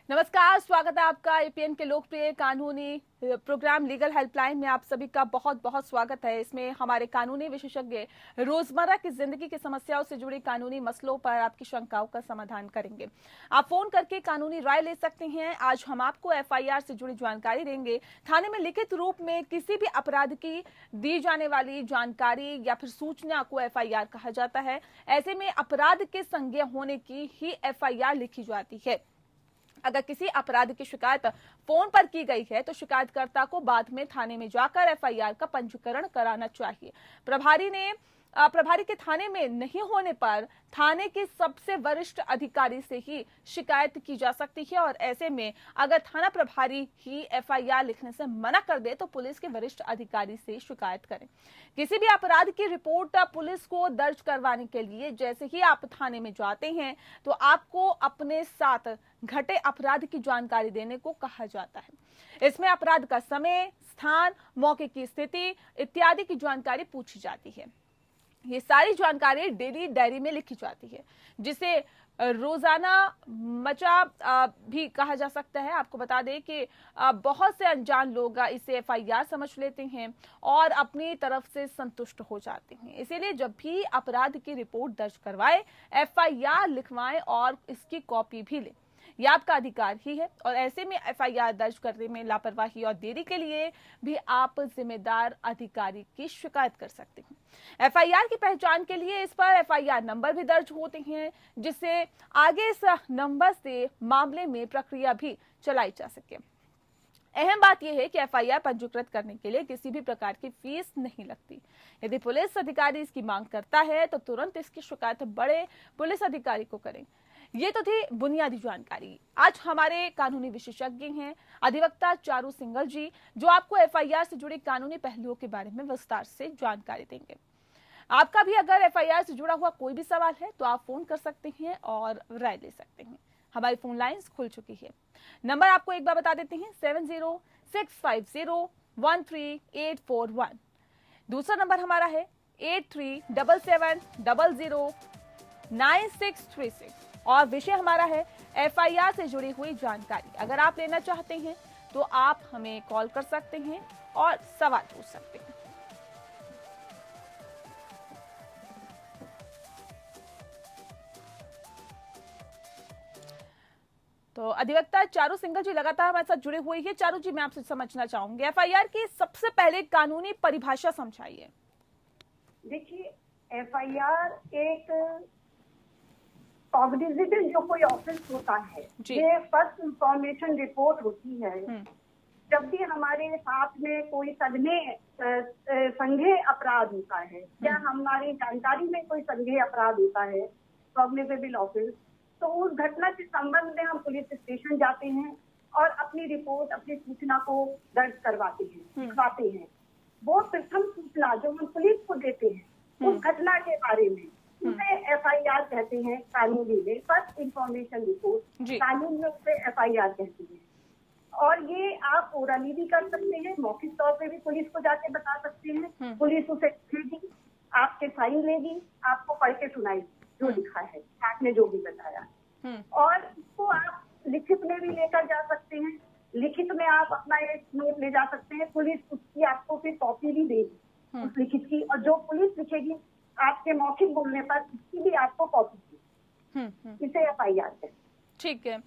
नमस्कार, स्वागत है आपका एपीएन के लोकप्रिय कानूनी प्रोग्राम लीगल हेल्पलाइन में। आप सभी का बहुत बहुत स्वागत है। इसमें हमारे कानूनी विशेषज्ञ रोजमर्रा की जिंदगी की समस्याओं से जुड़ी कानूनी मसलों पर आपकी शंकाओं का समाधान करेंगे। आप फोन करके कानूनी राय ले सकते हैं। आज हम आपको एफआईआर से जुड़ी जानकारी देंगे। थाने में लिखित रूप में किसी भी अपराध की दी जाने वाली जानकारी या फिर सूचना को एफआईआर कहा जाता है। ऐसे में अपराध के संज्ञेय होने की ही एफआईआर लिखी जाती है। अगर किसी अपराध की शिकायत फोन पर की गई है तो शिकायतकर्ता को बाद में थाने में जाकर एफआईआर का पंजीकरण कराना चाहिए। प्रभारी के थाने में नहीं होने पर थाने के सबसे वरिष्ठ अधिकारी से ही शिकायत की जा सकती है। और ऐसे में अगर थाना प्रभारी ही एफआईआर लिखने से मना कर दे तो पुलिस के वरिष्ठ अधिकारी से शिकायत करें। किसी भी अपराध की रिपोर्ट पुलिस को दर्ज करवाने के लिए जैसे ही आप थाने में जाते हैं तो आपको अपने साथ घटे अपराध की जानकारी देने को कहा जाता है। इसमें अपराध का समय, स्थान, मौके की स्थिति इत्यादि की जानकारी पूछी जाती है। ये सारी जानकारी डेली डायरी में लिखी जाती है, जिसे रोजाना मचा भी कहा जा सकता है। आपको बता दें कि बहुत से अनजान लोग इसे एफआईआर समझ लेते हैं और अपनी तरफ से संतुष्ट हो जाते हैं। इसीलिए जब भी अपराध की रिपोर्ट दर्ज करवाएं, एफआईआर लिखवाएं और इसकी कॉपी भी लें। यह आपका अधिकार ही है। और ऐसे में एफआईआर दर्ज करने में लापरवाही और देरी के लिए भी आप जिम्मेदार अधिकारी की शिकायत कर सकते हैं। एफआईआर की पहचान के लिए इस पर एफआईआर नंबर भी दर्ज होते हैं, जिससे आगे इस नंबर से मामले में प्रक्रिया भी चलाई जा सके। अहम बात यह है कि एफआईआर पंजीकृत करने के लिए किसी भी प्रकार की फीस नहीं लगती। यदि पुलिस अधिकारी इसकी मांग करता है तो तुरंत इसकी शिकायत बड़े पुलिस अधिकारी को करें। ये तो थी बुनियादी जानकारी। आज हमारे कानूनी विशेषज्ञ हैं अधिवक्ता चारू सिंघल जी, जो आपको एफआईआर से जुड़े कानूनी पहलुओं के बारे में विस्तार से जानकारी देंगे। आपका भी अगर एफआईआर से जुड़ा हुआ कोई भी सवाल है तो आप फोन कर सकते हैं और राय ले सकते हैं। हमारी फोन लाइंस खुल चुकी है। नंबर आपको एक बार बता देते हैं, 7065013841। दूसरा नंबर हमारा है 8377009636 और विषय हमारा है एफआईआर से जुड़ी हुई जानकारी। अगर आप लेना चाहते हैं तो आप हमें कॉल कर सकते हैं और सवाल पूछ सकते हैं। तो अधिवक्ता चारू सिंघल जी लगातार हमारे साथ जुड़े हुए हैं। चारू जी, मैं आपसे समझना चाहूंगी, एफआईआर की सबसे पहले कानूनी परिभाषा समझाइए। देखिए, एफआईआर एक कॉग्निजिबल जो कोई ऑफेंस होता है, ये फर्स्ट इंफॉर्मेशन रिपोर्ट होती है। जब भी हमारे साथ में कोई संज्ञेय अपराध होता है या हमारी जानकारी में कोई संज्ञेय अपराध होता है, कॉग्निजिबल ऑफेंस, तो उस घटना के संबंध में हम पुलिस स्टेशन जाते हैं और अपनी रिपोर्ट, अपनी सूचना को दर्ज करवाते हैं, लिखवाते हैं। वो प्रथम सूचना जो हम पुलिस को देते हैं उस घटना के बारे में, उसे एफआईआर कहते हैं कानूनी में। फर्स्ट इंफॉर्मेशन रिपोर्ट कानून में उसे एफआईआर कहते हैं। और ये आप ओरली भी कर सकते हैं, मौखिक तौर पे भी पुलिस को जाके बता सकते हैं। पुलिस उसे लिखेगी, आपके साइन लेगी, आपको पढ़ के सुनाएगी जो लिखा है, आपने जो भी बताया। और इसको आप लिखित में भी लेकर जा सकते हैं। लिखित में आप अपना एक नोट ले जा सकते हैं, पुलिस उसकी आपको फिर कॉपी भी देगी उस लिखित की, और जो पुलिस लिखेगी आपके मौखिक बोलने पर उसकी भी आपको कॉपी दी। इसे एफआईआर कहते हैं। ठीक है।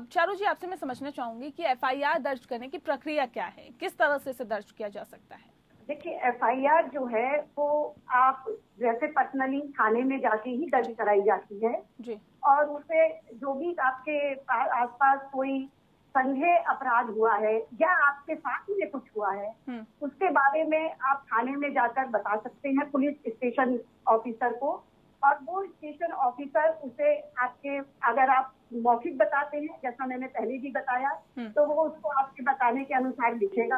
चारू जी, आपसे मैं समझना चाहूंगी कि एफआईआर दर्ज करने की प्रक्रिया क्या है, किस तरह से इसे दर्ज किया जा सकता है? देखिए, एफआईआर जो है वो आप जैसे पर्सनली थाने में जाके ही दर्ज कराई जाती है जी। और उसे जो भी आपके आसपास कोई संज्ञेय अपराध हुआ है या आपके साथ में कुछ हुआ है, उसके बारे में आप थाने में जाकर बता सकते हैं पुलिस स्टेशन ऑफिसर को, और वो स्टेशन ऑफिसर उसे आपके, अगर आप मौखिक बताते हैं, जैसा मैंने पहले भी बताया, तो वो उसको आपके बताने के अनुसार लिखेगा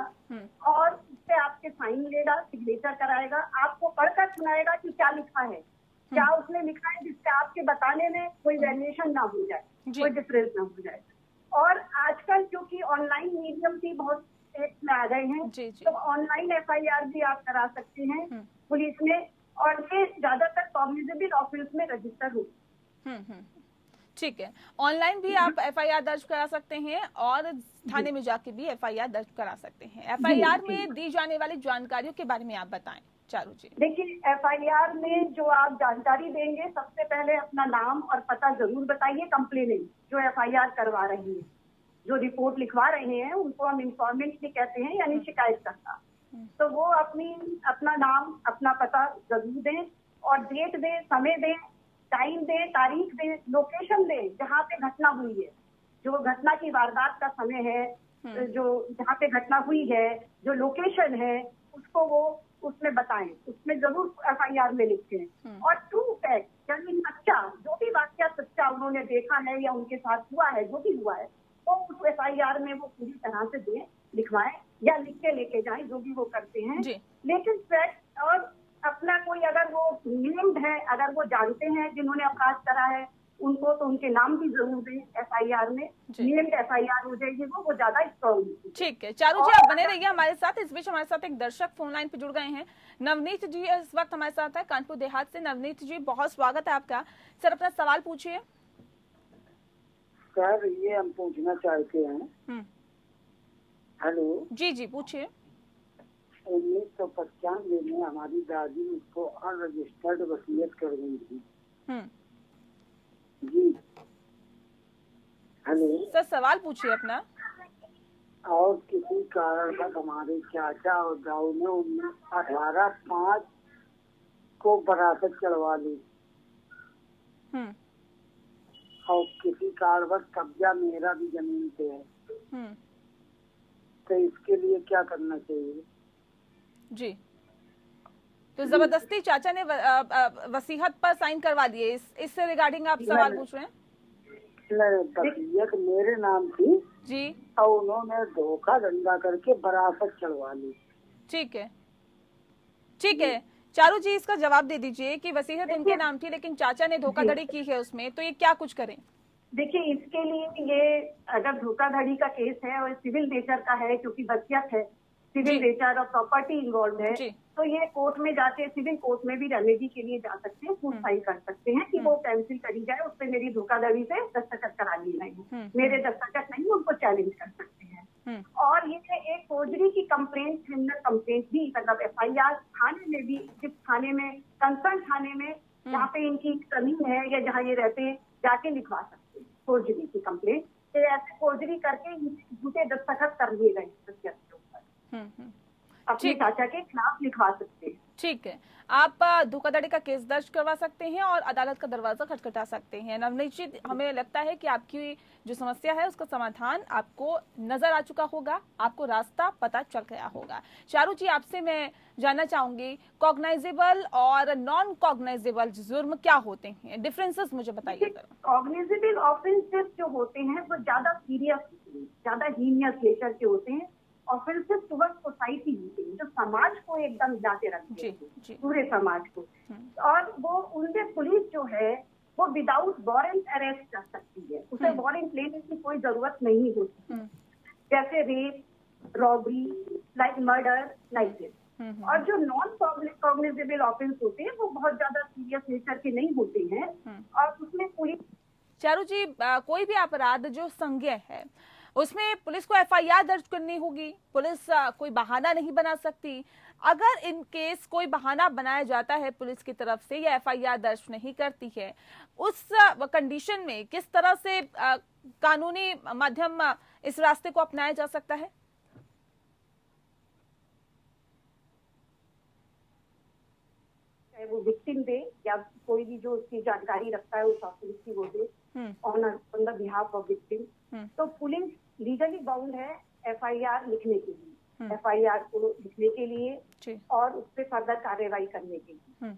और उससे आपके साइन लेगा, सिग्नेचर कराएगा, आपको पढ़कर सुनाएगा कि क्या लिखा है, क्या उसने लिखा है, जिससे आपके बताने में कोई वेरिएशन ना हो जाए, कोई डिफरेंस ना हो जाए। और आजकल क्योंकि ऑनलाइन मीडियम भी बहुत स्टेट में आ गए हैं, तो ऑनलाइन FIR भी आप करा सकते हैं पुलिस में, और ये ज्यादातर कॉग्निजेबल ऑफिस में रजिस्टर होती है। ठीक है, ऑनलाइन भी आप FIR दर्ज करा सकते हैं और थाने में जाके भी FIR दर्ज करा सकते हैं। FIR में दी जाने वाली जानकारियों के बारे में आप बताएं चारू जी। देखिए, FIR में जो आप जानकारी देंगे, सबसे पहले अपना नाम और पता जरूर बताइए। कंप्लेनेंट जो FIR करवा रही है, जो रिपोर्ट लिखवा रहे हैं, उनको हम इंफॉर्मेंट भी कहते हैं, यानी शिकायतकर्ता। तो वो अपना नाम, अपना पता जरूर दें और डेट दें, समय दें, टाइम दें, तारीख दें, लोकेशन दें जहाँ पे घटना हुई है, जो घटना की वारदात का समय है, जो जहाँ पे घटना हुई है, जो लोकेशन है, उसको वो उसमें बताएं, उसमें जरूर FIR में लिखें। और ट्रू फैक्ट यानी सच्चा, जो भी वाक्य सच्चा उन्होंने देखा है या उनके साथ हुआ है, जो भी हुआ है, वो उस FIR में वो पूरी तरह से दें, लिखवाएं या लिख के लेके जाएं, जो भी वो करते हैं। लेकिन फैक्ट और अपना कोई अगर वो नेम्ड है, अगर वो जानते हैं जिन्होंने अपराध करा है उनको, तो उनके नाम भी जरूर दें FIR में। नेम्ड FIR हो जाएगी वो ज्यादा स्ट्रॉन्ग होगी। ठीक है, चारू जी आप बने रहिए हमारे साथ। इस बीच हमारे साथ एक दर्शक फोन लाइन पे जुड़ गए हैं, नवनीत जी इस वक्त हमारे साथ है कानपुर देहात से। नवनीत जी बहुत स्वागत है आपका। सर अपना सवाल पूछिए। सर ये हम पूछना चाहते हैं। हेलो जी जी पूछिए। 1995 में हमारी दादी उसको अनरजिस्टर्ड वसीयत कर गई थी। जी हेलो सर सवाल पूछिए अपना। और किसी कारण तक हमारे चाचा और दाऊ ने 18/5 को वरासत चढ़वा ली और किसी कारणवश कब्जा मेरा भी जमीन पे है, तो इसके लिए क्या करना चाहिए? जी तो जबरदस्ती चाचा ने वसीयत पर साइन करवा दिए, इससे रिगार्डिंग आप सवाल पूछ रहे हैं? वसीयत मेरे नाम थी जी, और उन्होंने धोखा धंधा करके वरासत चढ़वा ली। ठीक है ठीक है, चारू जी इसका जवाब दे दीजिए कि वसीयत इनके नाम थी लेकिन चाचा ने धोखाधड़ी की है उसमें, तो ये क्या कुछ करें? देखिए, इसके लिए ये अगर धोखाधड़ी का केस है और सिविल नेचर का है, क्योंकि वसीयत है, सिविल नेचर और प्रॉपर्टी इन्वॉल्व है, तो ये कोर्ट में जाके सिविल कोर्ट में भी रेमेडी के लिए जा सकते हैं, प्रूफ फाइल कर सकते हैं कि वो कैंसिल करी जाए, उससे मेरी धोखाधड़ी से दस्तखत करा ली गई, मेरे दस्तखत नहीं, उनको चैलेंज कर सकते हैं। और ये एक फोर्जरी की कंप्लेंट, क्रिमिनल कंप्लेंट भी, मतलब FIR थाने में भी, जिस थाने में कंसर्न थाने में जहाँ पे इनकी जमीन है या जहाँ ये रहते हैं, जाके लिखवा सकते हैं फोर्जरी की कंप्लेंट। तो ऐसे फोर्जरी करके झूठे दस्तखत कर लिए गए वसीयत के ऊपर, अपने चाचा के खिलाफ लिखवा सकते हैं। ठीक है, आप धोखाधड़ी का केस दर्ज करवा सकते हैं और अदालत का दरवाजा खटखटा सकते हैं। नवनीत जी हमें लगता है कि आपकी जो समस्या है उसका समाधान आपको नजर आ चुका होगा, आपको रास्ता पता चल गया होगा। चारू जी आपसे मैं जानना चाहूंगी, कॉग्नाइजेबल और नॉन कॉग्नाइजेबल जुर्म क्या होते हैं, डिफरेंसेस मुझे बताइए। कॉग्निजेबल ऑफेंसेस जो होते हैं वो ज्यादा सीरियस, ज्यादा हीनियस नेचर के होते हैं। ऑफेंसेस टुवर्ड्स सोसाइटी होते हैं, जो समाज को एकदम मिलाते रखते हैं, पूरे समाज को। और वो उनसे पुलिस जो है वो विदाउट वारंट अरेस्ट कर सकती है, उसे वारंट लेने की कोई जरूरत नहीं होती, जैसे rape, robbery, like murder, like this. और जो नॉन कॉग्निजेबल ऑफेंस होते हैं वो बहुत ज्यादा सीरियस नेचर के नहीं होते हैं, और उसमें पुलिस। चारू जी कोई भी अपराध जो संज्ञेय है उसमें पुलिस को FIR दर्ज करनी होगी, पुलिस कोई बहाना नहीं बना सकती। अगर इन केस कोई बहाना बनाया जाता है पुलिस की तरफ से या FIR दर्ज नहीं करती है, उस कंडीशन में किस तरह से कानूनी माध्यम इस रास्ते को अपनाया जा सकता है? चाहे वो विक्टिम दे या कोई भी जो उसकी जानकारी रखता है उस ऑफिस की, वो दे on the behalf of victim. तो पुलिस लीगली बाउंड है FIR लिखने के लिए, FIR को लिखने के लिए और उस पर फर्दर कार्रवाई करने के लिए।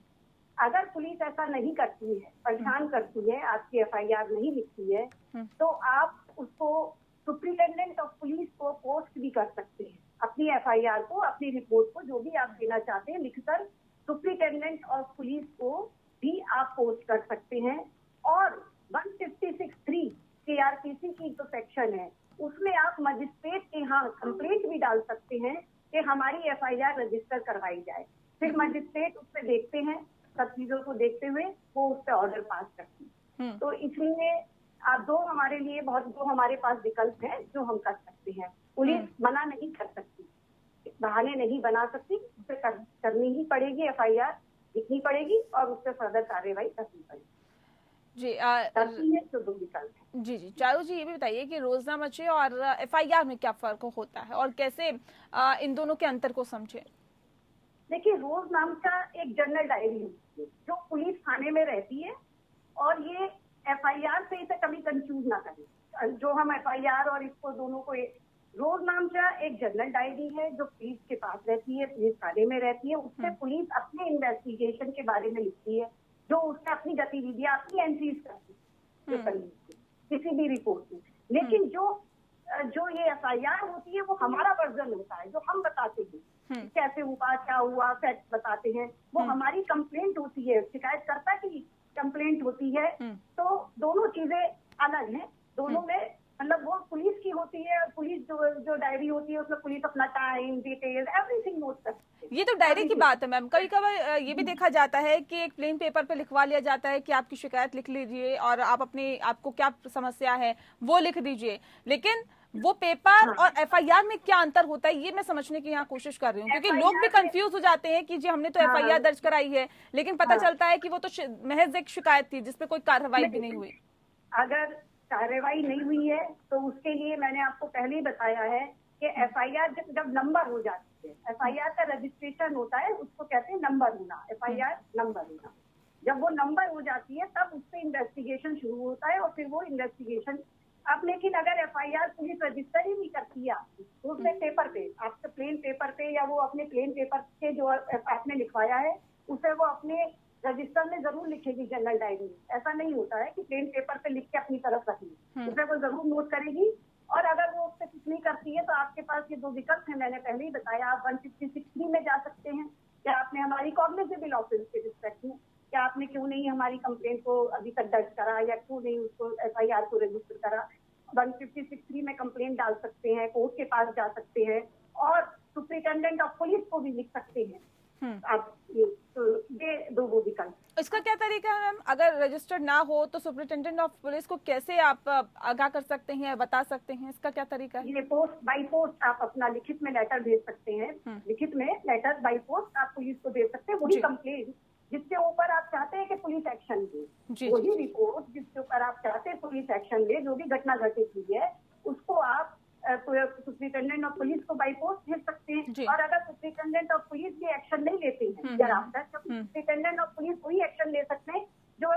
अगर पुलिस ऐसा नहीं करती है, परेशान करती है, आपकी FIR नहीं लिखती है, तो आप उसको सुप्रिटेंडेंट ऑफ पुलिस को पोस्ट भी कर सकते हैं। अपनी FIR को, अपनी रिपोर्ट को, जो भी आप देना चाहते हैं, लिखकर सुप्रिटेंडेंट ऑफ पुलिस को भी आप पोस्ट कर सकते हैं। और 156(3) KRPC की जो सेक्शन है, उसमें आप मजिस्ट्रेट के यहाँ कंप्लेंट भी डाल सकते हैं कि हमारी FIR रजिस्टर करवाई जाए। फिर मजिस्ट्रेट उस पर देखते हैं, सब चीजों को देखते हुए वो उस पर ऑर्डर पास करती है। तो इसलिए आप दो हमारे पास विकल्प है जो हम कर सकते हैं। पुलिस मना नहीं कर सकती, बहाने नहीं बना सकती, उसे करनी ही पड़ेगी, FIR लिखनी पड़ेगी और उस पर फर्दर कार्रवाई करनी पड़ेगी जी। करती है तो दो विकल्प है। जी जी, चारू जी, ये भी बताइए कि रोजनामचे और FIR में क्या फर्क होता है और कैसे इन दोनों के अंतर को समझे। देखिए, रोजनामचा एक जर्नल डायरी होती है जो पुलिस थाने में रहती है, और ये FIR से इसे कभी कंफ्यूज ना करें। जो हम FIR और इसको दोनों को रोजनामचा एक जर्नल डायरी है जो पुलिस के पास रहती है, पुलिस थाने में रहती है। उससे पुलिस अपने इन्वेस्टिगेशन के बारे में लिखती है, जो उसने अपनी गतिविधियां, अपनी एंट्रीज करती है किसी भी रिपोर्ट में। लेकिन जो ये FIR होती है वो हमारा वर्जन होता है, जो हम बताते हैं कैसे हुआ, क्या हुआ, फैक्ट बताते हैं। वो हमारी कंप्लेंट होती है, शिकायतकर्ता की कंप्लेंट होती है। तो दोनों चीजें अलग हैं। दोनों में मतलब वो पुलिस की होती है, पुलिस जो डायरी होती है उसमें पुलिस अपना टाइम, डिटेल, एवरीथिंग नोट करती है। ये तो डायरी की बात है मैम। कभी कभार ये भी देखा जाता है कि एक प्लेन पेपर पे लिखवा लिया जाता है कि आपकी शिकायत लिख लीजिए और आप आपको क्या समस्या है वो लिख दीजिए, लेकिन वो पेपर और FIR में क्या अंतर होता है ये मैं समझने की यहाँ कोशिश कर रही हूँ, क्योंकि लोग भी कंफ्यूज हो जाते हैं कि जी हमने तो FIR दर्ज कराई है, लेकिन पता चलता है कि वो तो महज एक शिकायत थी जिसपे कोई कार्रवाई भी नहीं हुई। अगर कार्रवाई नहीं हुई है तो उसके लिए मैंने आपको पहले ही बताया है कि FIR जब नंबर हो जाती है, FIR का रजिस्ट्रेशन होता है, उसको कहते हैं नंबर होना, FIR नंबर होना। जब वो नंबर हो जाती है तब उससे इन्वेस्टिगेशन शुरू होता है और फिर वो इन्वेस्टिगेशन अब, लेकिन अगर FIR पुलिस रजिस्टर ही नहीं करती है आपकी, तो उसमें पेपर पे, आपके प्लेन पेपर पे, या वो अपने प्लेन पेपर के जो आपने लिखवाया है उसे वो अपने रजिस्टर में जरूर लिखेगी जर्नल डायरी में। ऐसा नहीं होता है कि प्लेन पेपर पे लिख के अपनी तरफ रख ली, उसे वो जरूर नोट करेगी। और अगर वो उससे कुछ नहीं करती है तो आपके पास ये दो विकल्प है, मैंने पहले ही बताया। आप 156(3) में जा सकते हैं, क्या आपने हमारी कॉग्निजेबल ऑफेंस के रिस्पेक्ट में, क्या आपने क्यों नहीं हमारी कंप्लेंट को अभी तक दर्ज करा, या क्यों नहीं उसको FIR को रजिस्टर करा। 156(3) में कंप्लेंट डाल सकते हैं, कोर्ट के पास जा सकते हैं और सुप्रिटेंडेंट ऑफ पुलिस को भी लिख सकते हैं। आप ये दो विकल्प। इसका क्या तरीका है मैम? अगर रजिस्टर्ड ना हो तो सुपरिटेंडेंट ऑफ पुलिस को कैसे आप आगाह कर सकते हैं, बता सकते हैं, इसका क्या तरीका है? ये बाई पोस्ट आप अपना लिखित में लेटर भेज सकते हैं। लिखित में लेटर बाई पोस्ट आप पुलिस को दे सकते हैं। वही कंप्लेंट जिसके ऊपर आप चाहते हैं कि पुलिस एक्शन ले, वही रिपोर्ट जिसके ऊपर आप चाहते हैं पुलिस एक्शन ले, जो भी घटना घटित हुई है उसको आप सुप्रिटेंडेंट ऑफ पुलिस को बाई पोस्ट भेज सकते हैं। और अगर सुप्रिटेंडेंट ऑफ पुलिस भी एक्शन नहीं लेते हैं thereafter, तो सुप्रिटेंडेंट ऑफ पुलिस वही एक्शन ले सकते हैं जो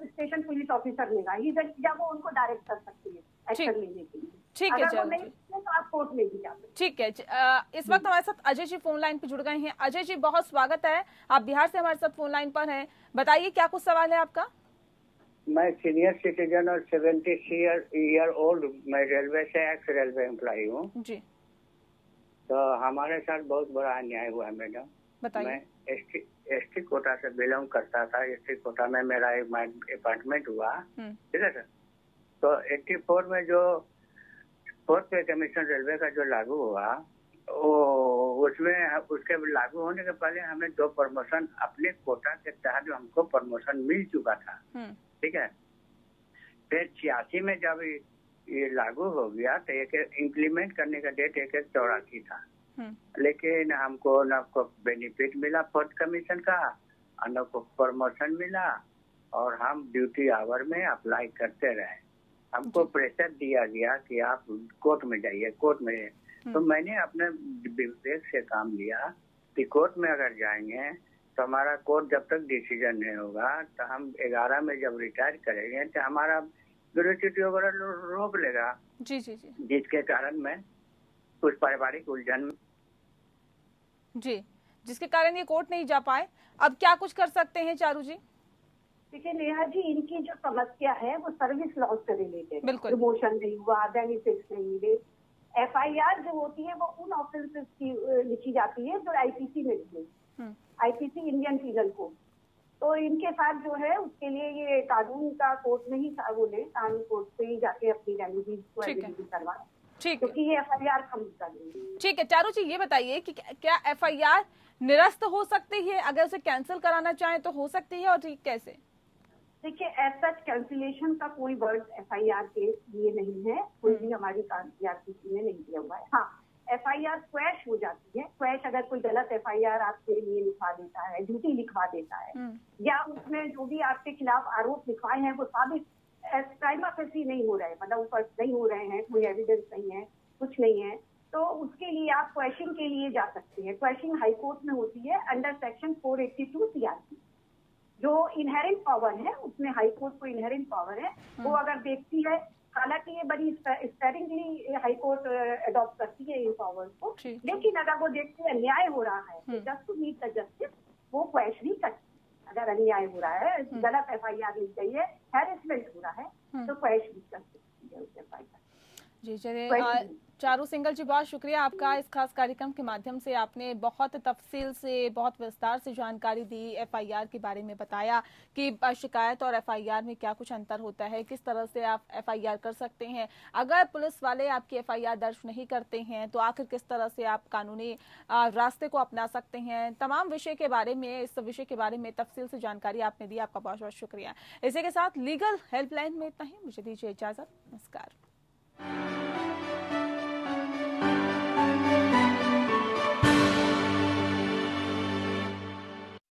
स्टेशन पुलिस ऑफिसर लेगा, या वो उनको डायरेक्ट कर सकते हैं एक्शन लेने के लिए। ठीक है, अगर वो नहीं तो आप कोर्ट में भी जा सकते हैं। ठीक है। इस वक्त हमारे साथ अजय जी फोन लाइन पे जुड़ गए हैं। अजय जी, बहुत स्वागत है, आप बिहार से हमारे साथ फोन लाइन पर हैं। बताइए क्या कुछ सवाल है आपका? मैं सीनियर सिटीजन और 70 ईयर ओल्ड, मैं रेलवे से एक्स रेलवे एम्प्लॉय हूँ जी। तो हमारे साथ बहुत बड़ा अन्याय हुआ है मैडम। बताइए। मैं एसटी कोटा से बिलोंग करता था। एसटी कोटा में मेरा एक अपार्टमेंट हुआ, ठीक है सर। तो 84 में जो 4th पे कमीशन रेलवे का जो लागू हुआ, उसमें उसके लागू होने के पहले हमें 2 प्रमोशन अपने कोटा के तहत जो हमको प्रमोशन मिल चुका था, ठीक है। फिर 86 में जब ये लागू हो गया तो एक इम्प्लीमेंट करने का डेट 1/84 था, लेकिन हमको न को बेनिफिट मिला 4th कमीशन का, न को प्रमोशन मिला, और हम ड्यूटी आवर में अप्लाई करते रहे। हमको प्रेशर दिया गया कि आप कोर्ट में जाइए, कोर्ट में। तो मैंने अपने विवेक से काम लिया कि कोर्ट में अगर जाएंगे तो हमारा कोर्ट जब तक डिसीजन नहीं होगा, तो हम 11 में जब रिटायर करेंगे तो हमारा ग्रेच्युटी वगैरह रोक लेगा। जी जी जी। जिसके कारण मैं कुछ पारिवारिक उलझन। जी जिसके कारण ये कोर्ट नहीं जा पाए। अब क्या कुछ कर सकते हैं चारू जी? देखिए नेहा जी, इनकी जो समस्या है वो सर्विस लॉस से रिलेटेड, बिल्कुल। प्रमोशन नहीं हुआ, बेनिफिट्स नहीं मिले। एफआईआर जो होती है वो उन ऑफेंसेस की लिखी जाती है जो आईपीसी में लिखी, आईपीसी इंडियन पीनल कोड। तो इनके साथ जो है उसके लिए ये कानून का कोर्ट में ही बोले, कानून कोर्ट से ही जाके अपनी रेमेडीज को एग्जीक्यूट करवाए, क्योंकि ये एफआईआर का मुद्दा नहीं है। ठीक है चारू जी, ये बताइए कि क्या एफआईआर निरस्त हो सकती है? अगर उसे कैंसिल कराना चाहें तो हो सकती है, और ठीक कैसे? देखिए ऐसा कैंसिलेशन का कोई वर्ड एफआईआर के लिए नहीं है, कोई भी हमारी आरपीसी में नहीं दिया हुआ है। हाँ, एफआईआर क्वैश हो जाती है। क्वैश अगर कोई गलत एफआईआर आपके लिए लिखवा देता है, ड्यूटी लिखवा देता है, या उसमें जो भी आपके खिलाफ आरोप लिखवाए हैं वो साबित प्राइमा फेसी नहीं हो रहे, मतलब ऊपर नहीं हो रहे हैं, कोई एविडेंस नहीं है, कुछ नहीं है, तो उसके लिए आप क्वैशिंग के लिए जा सकते हैं। क्वैशिंग हाई कोर्ट में होती है अंडर सेक्शन 482 सीआरपी, जो इनहेरेंट पावर है, उसमें हाई कोर्ट को इनहेरेंट पावर है, वो अगर देखती है, हालांकि ये बड़ी स्पेरिंगली हाई कोर्ट अडॉप्ट करती है इन पावर्स को, लेकिन अगर वो देखती है अन्याय हो रहा है, just to meet the justice, वो क्वैश भी करती है। अगर अन्याय हो रहा है, गलत एफआईआर लिख गई है, हैरेसमेंट हो रहा है, तो क्वैश भी कर सकती है उस एफआईआर। जी चलिए चारू सिंघल जी, बहुत शुक्रिया आपका। इस खास कार्यक्रम के माध्यम से आपने बहुत तफसील से, बहुत विस्तार से जानकारी दी, एफआईआर के बारे में बताया कि शिकायत और एफआईआर में क्या कुछ अंतर होता है, किस तरह से आप एफआईआर कर सकते हैं, अगर पुलिस वाले आपकी एफआईआर दर्ज नहीं करते हैं तो आखिर किस तरह से आप कानूनी रास्ते को अपना सकते हैं। तमाम विषय के बारे में, इस विषय के बारे में तफसील से जानकारी आपने दी, आपका बहुत बहुत शुक्रिया। इसी के साथ लीगल हेल्पलाइन में इतना ही, मुझे दीजिए इजाजत, नमस्कार।